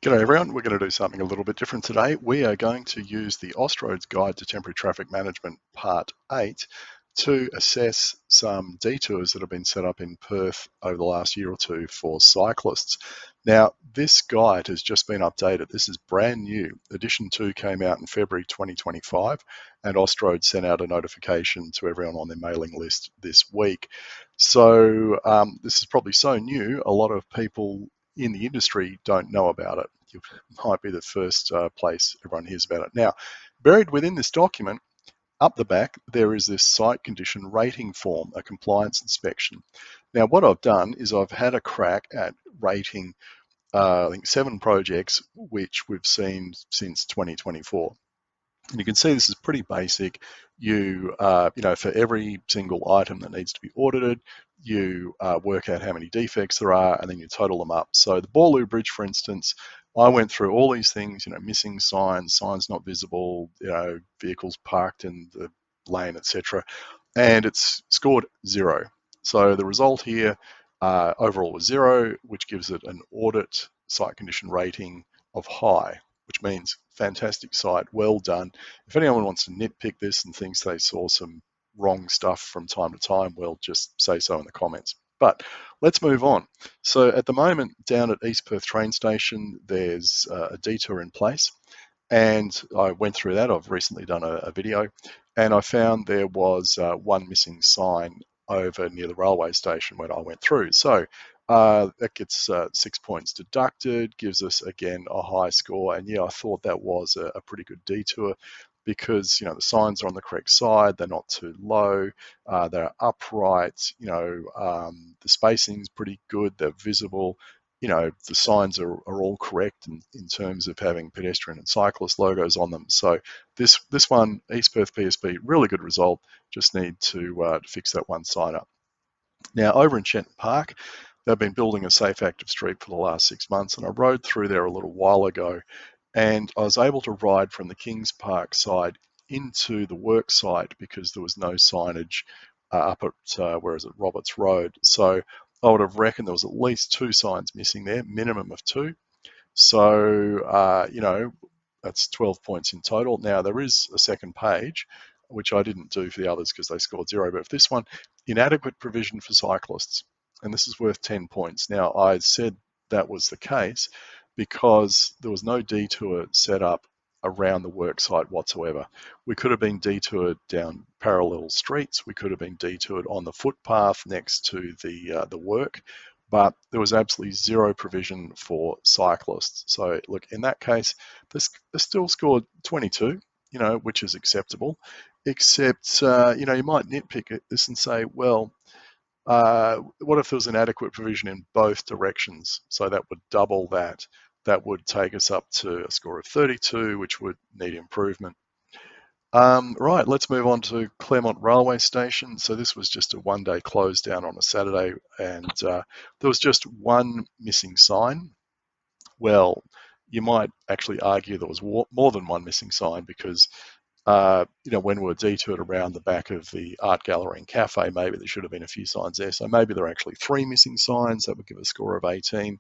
G'day everyone, we're going to do something a little bit different today. We are going to use the Austroads Guide to Temporary Traffic Management Part 8 to assess some detours that have been set up in Perth over the last year or two for cyclists. Now, this guide has just been updated. This is brand new. Edition 2 came out in February 2025, and Austroads sent out a notification to everyone on their mailing list this week. So this is probably so new, a lot of people in the industry don't know about it. You might be the first place everyone hears about it. Now, buried within this document, up the back, there is this site condition rating form, a compliance inspection. Now, what I've done is I've had a crack at rating, I think 7 projects, which we've seen since 2024. And you can see this is pretty basic. You know, for every single item that needs to be audited, you work out how many defects there are, and then you total them up. So the Borloo Bridge, for instance, I went through all these things, you know, missing signs, signs not visible, you know, vehicles parked in the lane, etc., and it's scored 0. So the result here overall was 0, which gives it an audit site condition rating of high, which means fantastic site, well done. If anyone wants to nitpick this and thinks they saw some wrong stuff from time to time, well, just say so in the comments. But let's move on. So at the moment, down at East Perth train station, there's a detour in place. And I went through that. I've recently done a video, and I found there was one missing sign over near the railway station when I went through. So that gets 6 points deducted, gives us again a high score. And yeah, I thought that was a pretty good detour because, you know, the signs are on the correct side, they're not too low, they're upright, you know, the spacing's pretty good, they're visible, you know, the signs are all correct in terms of having pedestrian and cyclist logos on them. So this one, East Perth PSP, really good result. Just need to fix that one sign up. Now over in Shenton Park, they've been building a safe active street for the last 6 months, and I rode through there a little while ago, and I was able to ride from the Kings Park side into the work site because there was no signage up at where is it, Roberts Road. So I would have reckoned there was at least 2 signs missing there, minimum of 2. So you know, that's 12 points in total. Now there is a second page, which I didn't do for the others because they scored 0. But for this one, inadequate provision for cyclists, and this is worth 10 points. Now I said that was the case because there was no detour set up around the work site whatsoever. We could have been detoured down parallel streets. We could have been detoured on the footpath next to the work, but there was absolutely 0 provision for cyclists. So look, in that case, they still scored 22, you know, which is acceptable, except, you know, you might nitpick this and say, well, what if there was an adequate provision in both directions? So that would double that. That would take us up to a score of 32, which would need improvement. Right, let's move on to Claremont Railway Station. So this was just a one-day close down on a Saturday, and there was just one missing sign. Well, you might actually argue there was more than one missing sign because you know, when we were detoured around the back of the art gallery and cafe, maybe there should have been a few signs there. So maybe there are actually 3 missing signs. That would give a score of 18.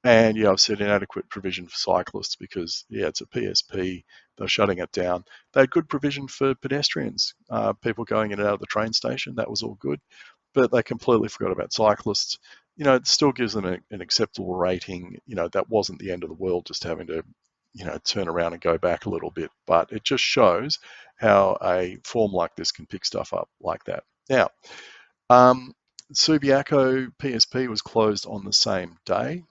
And yeah, I've said inadequate provision for cyclists because, yeah, it's a PSP. They're shutting it down. They had good provision for pedestrians, people going in and out of the train station. That was all good. But they completely forgot about cyclists. You know, it still gives them an acceptable rating. You know, that wasn't the end of the world just having to, you know, turn around and go back a little bit. But it just shows how a form like this can pick stuff up like that. Now, Subiaco PSP was closed on the same day,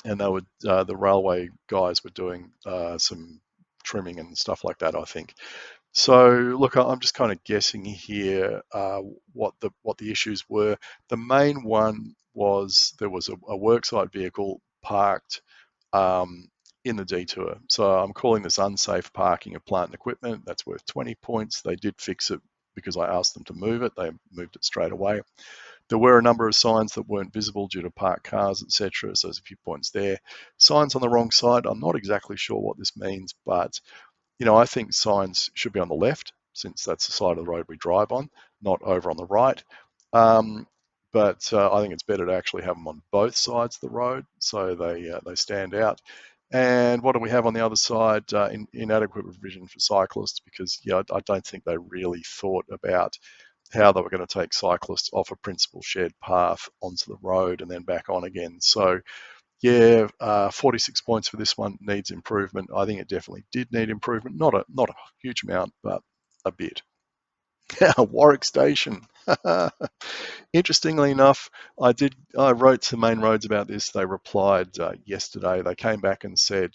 and they would the railway guys were doing some trimming and stuff like that, I think. So look, I'm just kind of guessing here what the issues were. The main one was there was a worksite vehicle parked in the detour. So I'm calling this unsafe parking of plant and equipment. That's worth 20 points. They did fix it because I asked them to move it. They moved it straight away. There were a number of signs that weren't visible due to parked cars, etc. So there's a few points there. Signs on the wrong side. I'm not exactly sure what this means, but you know, I think signs should be on the left since that's the side of the road we drive on, not over on the right. But I think it's better to actually have them on both sides of the road so they stand out. And what do we have on the other side? Inadequate provision for cyclists, because I don't think they really thought about how they were going to take cyclists off a principal shared path onto the road and then back on again. So yeah, 46 points for this one. Needs improvement. I think it definitely did need improvement. Not a huge amount, but a bit. Warwick Station. Interestingly enough, I wrote to Main Roads about this. They replied yesterday. They came back and said,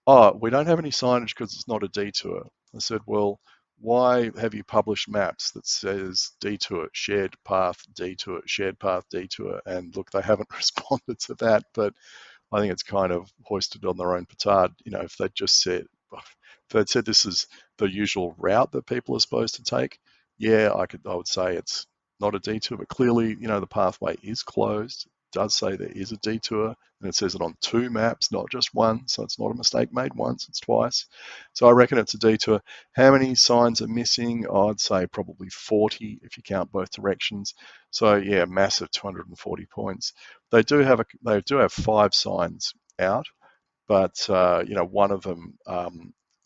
"Oh, we don't have any signage because it's not a detour." I said, "Well, why have you published maps that says detour, shared path, detour, shared path, detour?" And look, they haven't responded to that, but I think it's kind of hoisted on their own petard. If they'd said this is the usual route that people are supposed to take, yeah, I would say it's not a detour, but clearly, the pathway is closed. It does say there is a detour, and it says it on 2 maps, not just one. So it's not a mistake made once, it's twice. So I reckon it's a detour. How many signs are missing? I'd say probably 40 if you count both directions. So yeah, massive 240 points. They do have 5 signs out, but one of them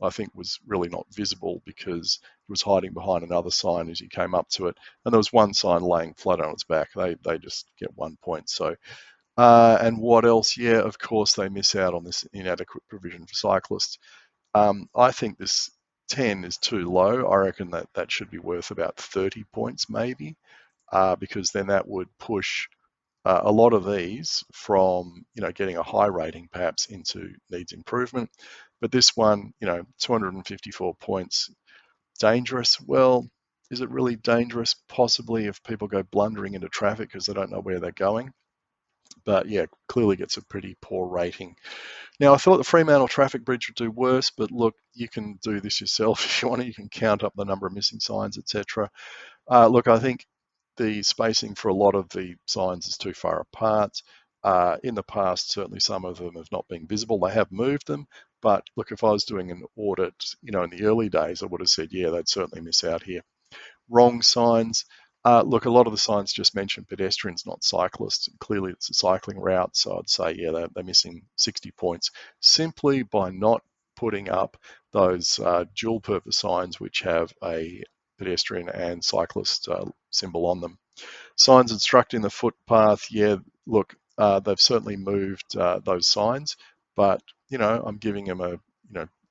I think was really not visible because it was hiding behind another sign as you came up to it, and there was one sign laying flat on its back. They just get 1 point. So and what else? Yeah, of course they miss out on this inadequate provision for cyclists. I think this 10 is too low. I reckon that should be worth about 30 points maybe, because then that would push a lot of these from getting a high rating perhaps into needs improvement. But this one, 254 points, dangerous. Well, is it really dangerous? Possibly, if people go blundering into traffic because they don't know where they're going. But yeah, clearly gets a pretty poor rating. Now, I thought the Fremantle traffic bridge would do worse, but look, you can do this yourself if you want to. You can count up the number of missing signs, etc. Look, I think the spacing for a lot of the signs is too far apart. In the past, certainly some of them have not been visible. They have moved them, but look, if I was doing an audit, in the early days, I would have said, yeah, they'd certainly miss out here. Wrong signs. Look, a lot of the signs just mention pedestrians, not cyclists. Clearly, it's a cycling route, so I'd say, yeah, they're missing 60 points simply by not putting up those dual-purpose signs which have a pedestrian and cyclist symbol on them. Signs instructing the footpath, yeah, look, they've certainly moved those signs, but, I'm giving them a,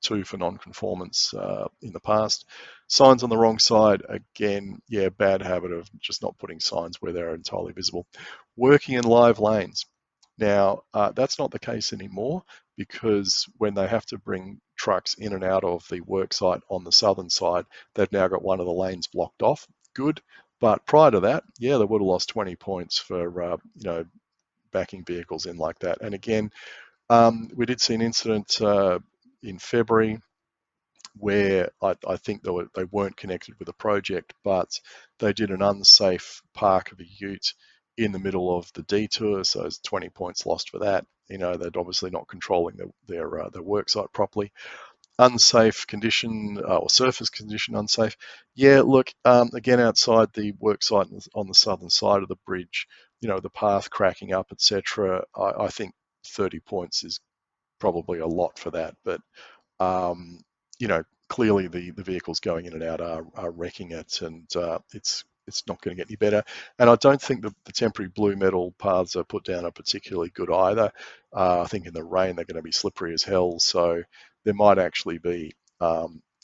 2 for non-conformance in the past. Signs on the wrong side, again, yeah, bad habit of just not putting signs where they're entirely visible. Working in live lanes. Now, that's not the case anymore, because when they have to bring trucks in and out of the worksite on the southern side, they've now got one of the lanes blocked off. Good. But prior to that, yeah, they would have lost 20 points for, backing vehicles in like that. And again, we did see an incident in February where I think they weren't connected with a project, but they did an unsafe park of a ute in the middle of the detour, so there's 20 points lost for that. They're obviously not controlling their work site properly. Unsafe condition or surface condition unsafe. Yeah, look, again, outside the work site on the southern side of the bridge, the path cracking up, etc. I think 30 points is probably a lot for that, but clearly the vehicles going in and out are wrecking it, and it's not going to get any better. And I don't think the temporary blue metal paths are put down are particularly good either. I think in the rain they're going to be slippery as hell, so there might actually be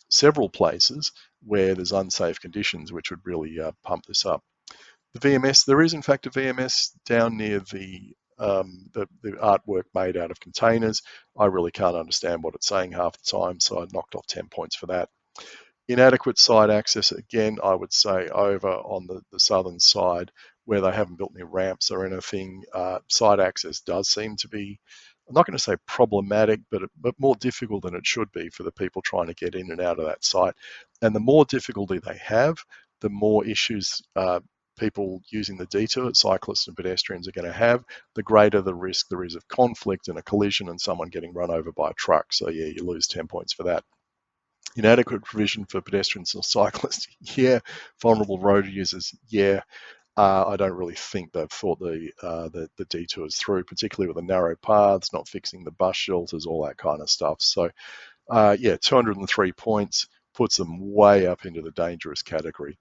several places where there's unsafe conditions, which would really pump this up. The VMS, there is in fact a VMS down near the artwork made out of containers. I really can't understand what it's saying half the time, so I knocked off 10 points for that. Inadequate side access, again, I would say over on the southern side where they haven't built any ramps or anything. Side access does seem to be, I'm not going to say problematic, but more difficult than it should be for the people trying to get in and out of that site. And the more difficulty they have, the more issues people using the detour, cyclists and pedestrians, are going to have, the greater the risk there is of conflict and a collision and someone getting run over by a truck. So yeah, you lose 10 points for that. Inadequate provision for pedestrians or cyclists, yeah. Vulnerable road users, yeah. I don't really think they've thought the detours through, particularly with the narrow paths, not fixing the bus shelters, all that kind of stuff. So yeah, 203 points puts them way up into the dangerous category.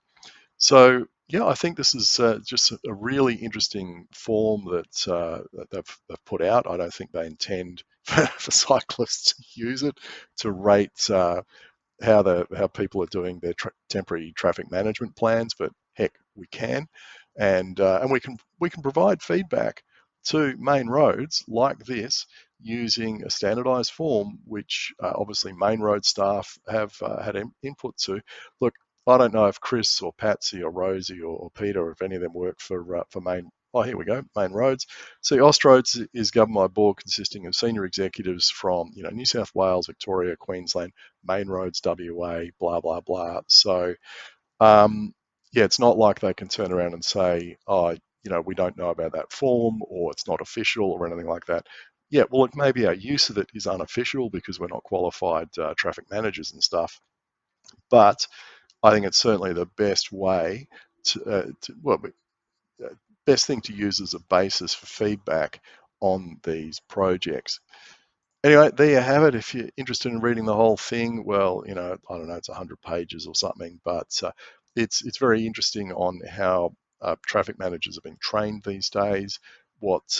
So yeah, I think this is just a really interesting form that they've put out. I don't think they intend for cyclists to use it to rate how people are doing their temporary traffic management plans, but heck, we can, and we can provide feedback to main roads like this using a standardized form, which obviously main road staff have had input to. Look, I don't know if Chris or Patsy or Rosie or Peter, or if any of them work for main. Oh, here we go, main roads. See, Austroads is governed by a board consisting of senior executives from New South Wales, Victoria, Queensland, main roads, WA, blah blah blah. So yeah, it's not like they can turn around and say, oh, we don't know about that form, or it's not official, or anything like that. Yeah, well, maybe our use of it is unofficial because we're not qualified traffic managers and stuff. But I think it's certainly the best way best thing to use as a basis for feedback on these projects. Anyway, there you have it. If you're interested in reading the whole thing, well, I don't know, it's 100 pages or something, but it's very interesting on how traffic managers are being trained these days, what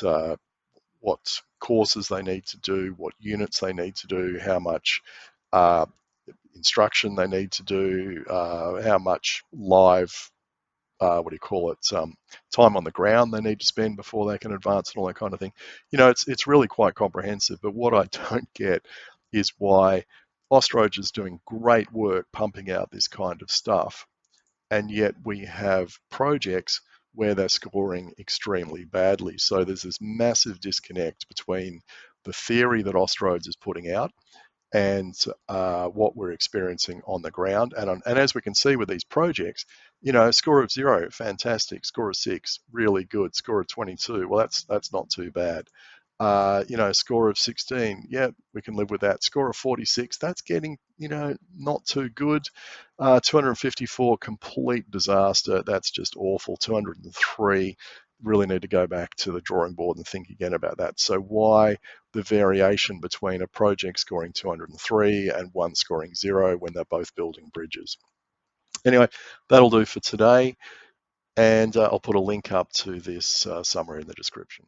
courses they need to do, what units they need to do, how much uh, instruction they need to do, how much live time on the ground they need to spend before they can advance and all that kind of thing. It's really quite comprehensive. But what I don't get is why Austroads is doing great work pumping out this kind of stuff, and yet we have projects where they're scoring extremely badly. So there's this massive disconnect between the theory that Austroads is putting out and what we're experiencing on the ground. And as we can see with these projects, score of 0, fantastic. Score of 6, really good. Score of 22, well, that's not too bad. Score of 16, yeah, we can live with that. Score of 46, that's getting, not too good. 254, complete disaster. That's just awful. 203, really need to go back to the drawing board and think again about that. So why the variation between a project scoring 203 and one scoring 0 when they're both building bridges? Anyway, that'll do for today. And I'll put a link up to this summary in the description.